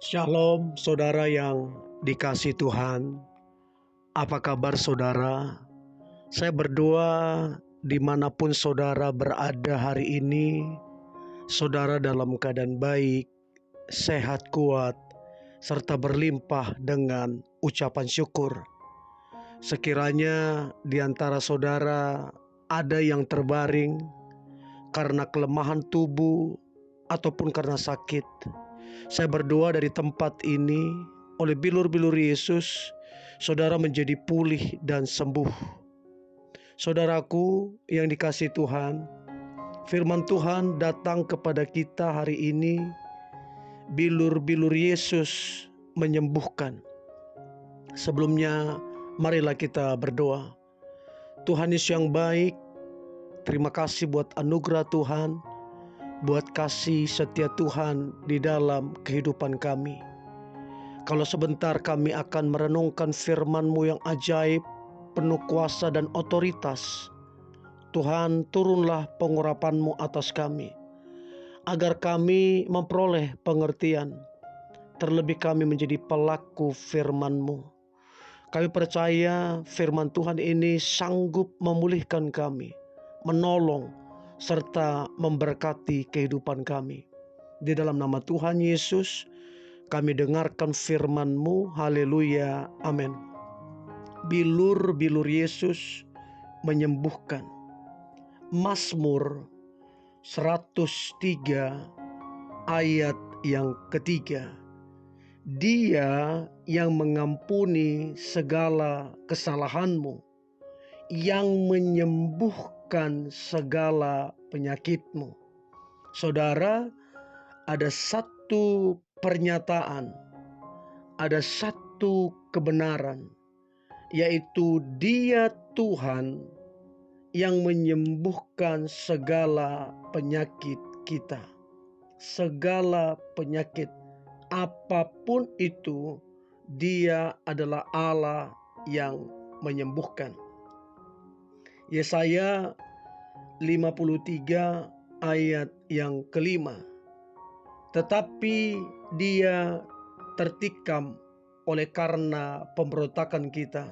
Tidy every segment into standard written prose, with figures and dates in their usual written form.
Shalom saudara yang dikasihi Tuhan. Apa kabar saudara? Saya berdoa dimanapun saudara berada hari ini, saudara dalam keadaan baik, sehat kuat, serta berlimpah dengan ucapan syukur. Sekiranya di antara saudara ada yang terbaring karena kelemahan tubuh ataupun karena sakit, saya berdoa dari tempat ini, oleh bilur-bilur Yesus, saudara menjadi pulih dan sembuh. Saudaraku yang dikasihi Tuhan, firman Tuhan datang kepada kita hari ini. Bilur-bilur Yesus menyembuhkan. Sebelumnya, marilah kita berdoa. Tuhan Yesus yang baik, terima kasih buat anugerah Tuhan, buat kasih setia Tuhan di dalam kehidupan kami. Kalau sebentar kami akan merenungkan firman-Mu yang ajaib, penuh kuasa dan otoritas. Tuhan, turunlah pengurapan-Mu atas kami, agar kami memperoleh pengertian, terlebih kami menjadi pelaku firman-Mu. Kami percaya firman Tuhan ini sanggup memulihkan kami, menolong, serta memberkati kehidupan kami. Di dalam nama Tuhan Yesus, kami dengarkan firman-Mu. Haleluya. Amin. Bilur-bilur Yesus menyembuhkan. Mazmur 103 ayat yang ketiga. Dia yang mengampuni segala kesalahanmu, yang menyembuhkan segala penyakitmu. Saudara, ada satu pernyataan, ada satu kebenaran, yaitu Dia Tuhan yang menyembuhkan segala penyakit kita. Segala penyakit, apapun itu, Dia adalah Allah yang menyembuhkan. Yesaya 53 ayat yang kelima. Tetapi Dia tertikam oleh karena pemberontakan kita.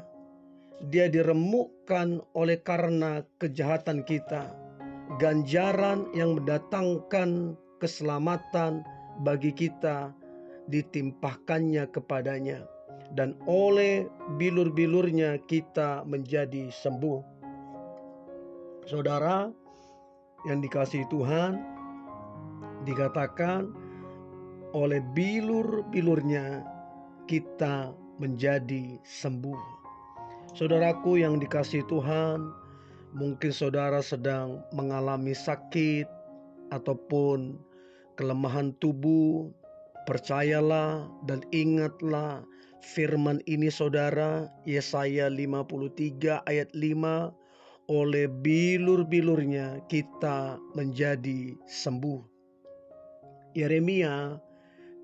Dia diremukkan oleh karena kejahatan kita. Ganjaran yang mendatangkan keselamatan bagi kita ditimpahkannya kepadanya, dan oleh bilur-bilurnya kita menjadi sembuh. Saudara yang dikasihi Tuhan, dikatakan oleh bilur-bilurnya kita menjadi sembuh. Saudaraku yang dikasihi Tuhan, mungkin saudara sedang mengalami sakit ataupun kelemahan tubuh. Percayalah dan ingatlah firman ini saudara, Yesaya 53 ayat 5, oleh bilur-bilurnya kita menjadi sembuh. Yeremia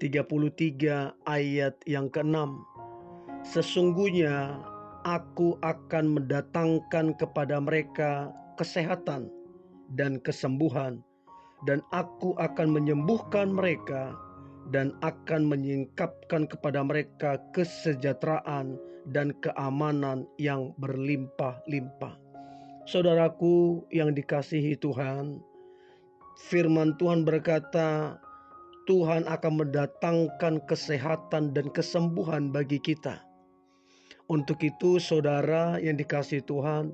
33 ayat yang ke-6. Sesungguhnya Aku akan mendatangkan kepada mereka kesehatan dan kesembuhan, dan Aku akan menyembuhkan mereka, dan akan menyingkapkan kepada mereka kesejahteraan dan keamanan yang berlimpah-limpah. Saudaraku yang dikasihi Tuhan, firman Tuhan berkata, Tuhan akan mendatangkan kesehatan dan kesembuhan bagi kita. Untuk itu saudara yang dikasihi Tuhan,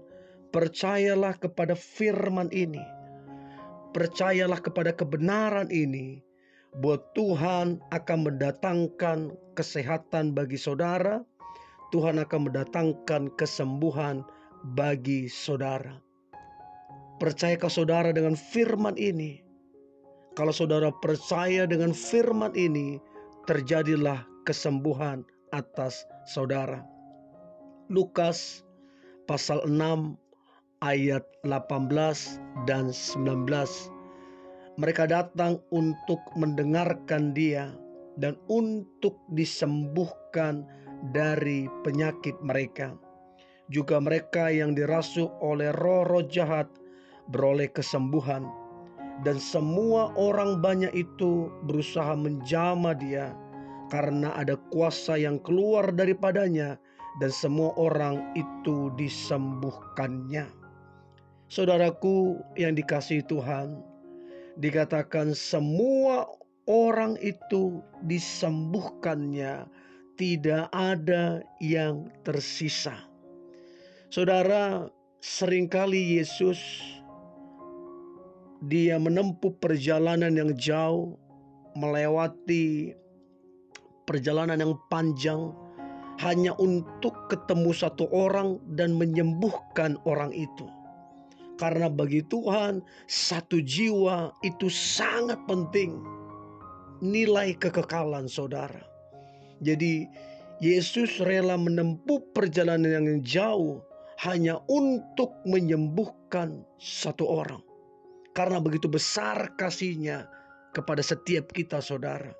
percayalah kepada firman ini. Percayalah kepada kebenaran ini, bahwa Tuhan akan mendatangkan kesehatan bagi saudara. Tuhan akan mendatangkan kesembuhan bagi saudara. Percayakah saudara dengan firman ini? Kalau saudara percaya dengan firman ini, terjadilah kesembuhan atas saudara. Lukas pasal 6 ayat 18 dan 19. Mereka datang untuk mendengarkan Dia dan untuk disembuhkan dari penyakit mereka. Juga mereka yang dirasuk oleh roh-roh jahat beroleh kesembuhan. Dan semua orang banyak itu berusaha menjamah Dia, karena ada kuasa yang keluar daripadanya dan semua orang itu disembuhkannya. Saudaraku yang dikasihi Tuhan, dikatakan semua orang itu disembuhkannya, tidak ada yang tersisa. Saudara, seringkali Yesus dia menempuh perjalanan yang jauh, melewati perjalanan yang panjang hanya untuk ketemu satu orang dan menyembuhkan orang itu. Karena bagi Tuhan satu jiwa itu sangat penting, nilai kekekalan saudara. Jadi Yesus rela menempuh perjalanan yang jauh hanya untuk menyembuhkan satu orang. Karena begitu besar kasih-Nya kepada setiap kita saudara.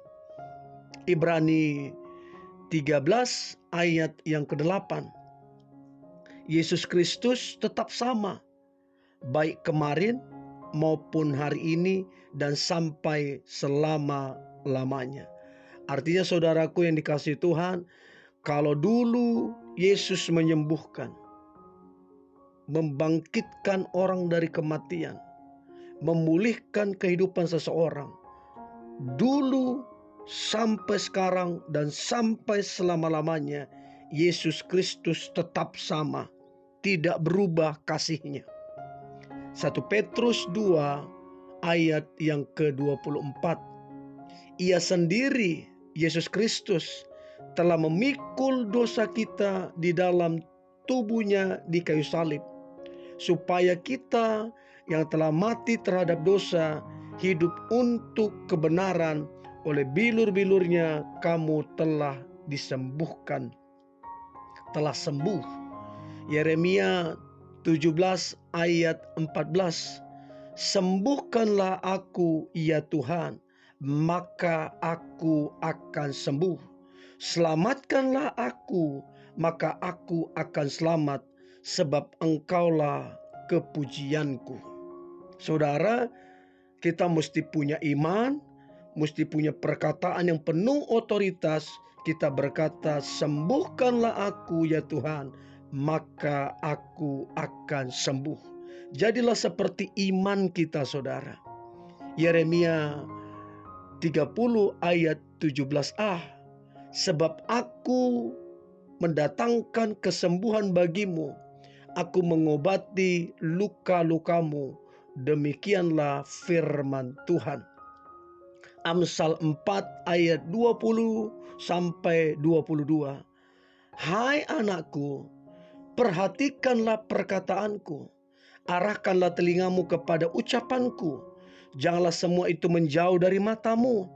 Ibrani 13 ayat yang ke-8. Yesus Kristus tetap sama, baik kemarin maupun hari ini dan sampai selama-lamanya. Artinya saudaraku yang dikasihi Tuhan, kalau dulu Yesus menyembuhkan, membangkitkan orang dari kematian, memulihkan kehidupan seseorang, dulu sampai sekarang dan sampai selama-lamanya, Yesus Kristus tetap sama, tidak berubah kasih-Nya. 1 Petrus 2 ayat yang ke-24. Ia sendiri, Yesus Kristus, telah memikul dosa kita di dalam tubuh-Nya di kayu salib, supaya kita yang telah mati terhadap dosa hidup untuk kebenaran. Oleh bilur-bilur-Nya kamu telah disembuhkan, telah sembuh. Yeremia 17 ayat 14. Sembuhkanlah aku ya Tuhan, maka aku akan sembuh. Selamatkanlah aku, maka aku akan selamat, sebab Engkaulah kepujianku. Saudara, kita mesti punya iman, mesti punya perkataan yang penuh otoritas. Kita berkata, sembuhkanlah aku ya Tuhan, maka aku akan sembuh. Jadilah seperti iman kita saudara. Yeremia 30 ayat 17a. Sebab aku mendatangkan kesembuhan bagimu, aku mengobati luka-lukamu. Demikianlah firman Tuhan. Amsal 4 ayat 20 sampai 22. Hai anakku, perhatikanlah perkataanku, arahkanlah telingamu kepada ucapanku. Janganlah semua itu menjauh dari matamu,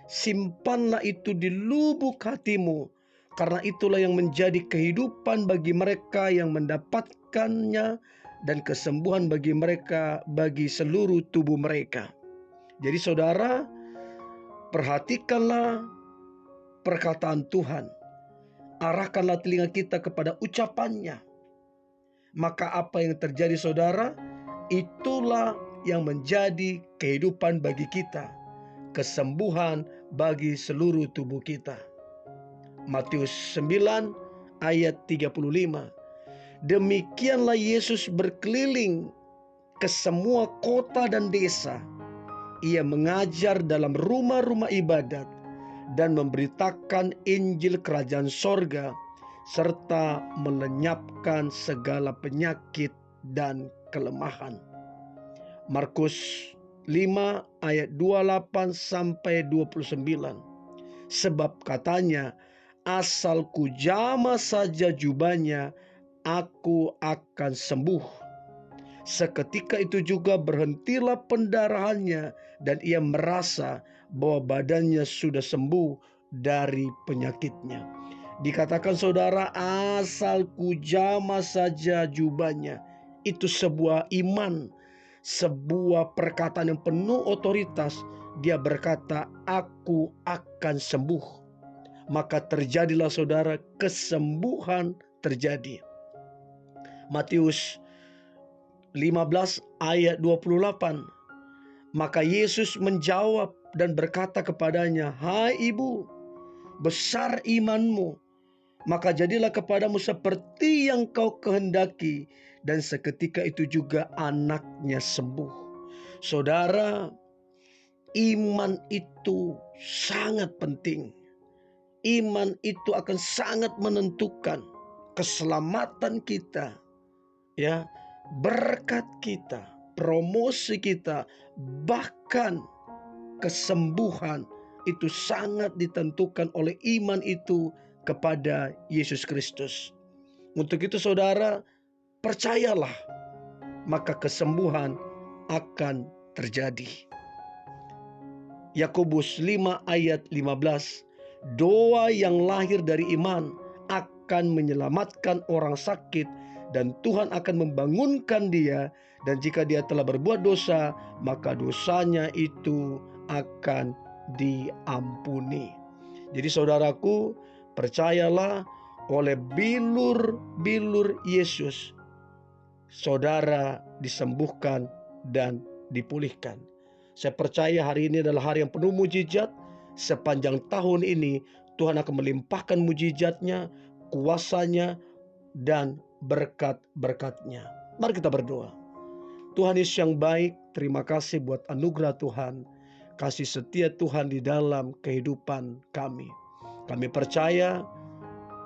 simpanlah itu di lubuk hatimu, karena itulah yang menjadi kehidupan bagi mereka yang mendapatkannya, dan kesembuhan bagi mereka, bagi seluruh tubuh mereka. Jadi saudara, perhatikanlah perkataan Tuhan, arahkanlah telinga kita kepada ucapannya. Maka apa yang terjadi saudara, itulah yang menjadi kehidupan bagi kita, kesembuhan bagi seluruh tubuh kita. Matius 9 ayat 35. Demikianlah Yesus berkeliling ke semua kota dan desa. Ia mengajar dalam rumah-rumah ibadat dan memberitakan Injil Kerajaan Sorga, serta melenyapkan segala penyakit dan kelemahan. Markus 5 ayat 28 sampai 29. Sebab katanya, asal ku jama saja jubahnya, aku akan sembuh. Seketika itu juga berhentilah pendarahannya, dan ia merasa bahwa badannya sudah sembuh dari penyakitnya. Dikatakan saudara, asal ku jama saja jubahnya. Itu sebuah iman, sebuah perkataan yang penuh otoritas. Dia berkata, aku akan sembuh. Maka terjadilah saudara, kesembuhan terjadi. Matius 15 ayat 28. Maka Yesus menjawab dan berkata kepadanya, hai ibu, besar imanmu, maka jadilah kepadamu seperti yang kau kehendaki, dan seketika itu juga anaknya sembuh. Saudara, iman itu sangat penting. Iman itu akan sangat menentukan keselamatan kita, ya, berkat kita, promosi kita, bahkan kesembuhan itu sangat ditentukan oleh iman itu kepada Yesus Kristus. Untuk itu saudara, percayalah, maka kesembuhan akan terjadi. Yakobus 5 ayat 15, doa yang lahir dari iman akan menyelamatkan orang sakit, dan Tuhan akan membangunkan dia, dan jika dia telah berbuat dosa, maka dosanya itu akan diampuni. Jadi saudaraku, percayalah, oleh bilur-bilur Yesus, saudara disembuhkan dan dipulihkan. Saya percaya hari ini adalah hari yang penuh mujizat. Sepanjang tahun ini Tuhan akan melimpahkan mujizatnya, kuasanya, dan berkat-berkatnya. Mari kita berdoa. Tuhan Yesus yang baik, terima kasih buat anugerah Tuhan, kasih setia Tuhan di dalam kehidupan kami. Kami percaya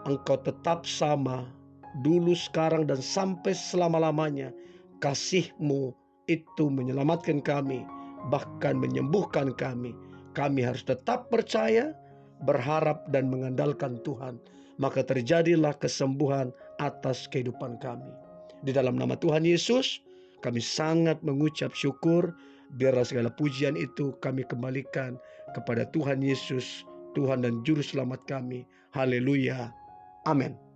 Engkau tetap sama, dulu, sekarang, dan sampai selama-lamanya. Kasih-Mu itu menyelamatkan kami, bahkan menyembuhkan kami. Kami harus tetap percaya, berharap, dan mengandalkan Tuhan. Maka terjadilah kesembuhan atas kehidupan kami. Di dalam nama Tuhan Yesus, kami sangat mengucap syukur. Biarlah segala pujian itu kami kembalikan kepada Tuhan Yesus, Tuhan dan Juru Selamat kami. Haleluya. Amin.